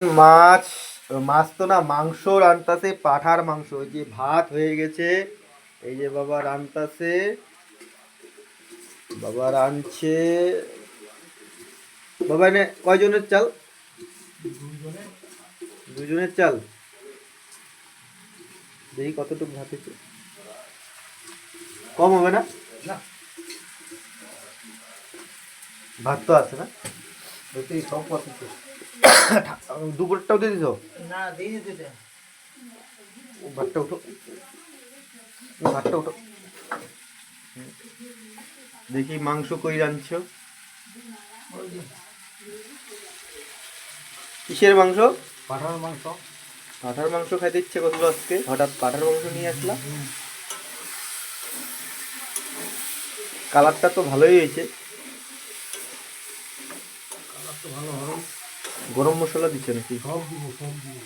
মাছ, মাছ তো না, মাংস রান্তাছে, পাঠার মাংস। ওই যে ভাত হয়ে গেছে, এই যে বাবা রান্তাছে, বাবা রাঁধছে। বাবা এনে কয়জনের চাল? দুজনের চাল। দেখি কতটুকু ভাত হয়েছে, কম হবে না? ভাত তো আছে না? সব দুপুরটাও দিয়ে দিছ? না দিয়ে দিতে। ভাতটা উঠো, ভাতটা উঠো। দেখি মাংস কই রাঁধছো? কিসের মাংস? পাঠার মাংস। পাঠার মাংস খাইতে ইচ্ছে করলো আজকে, হঠাৎ পাঠার মাংস নিয়ে আসলা। কালারটা তো ভালোই হয়েছে। কালার তো ভালো হবে। গরম মশলা দিচ্ছে নাকি? সব দিব সব দিব।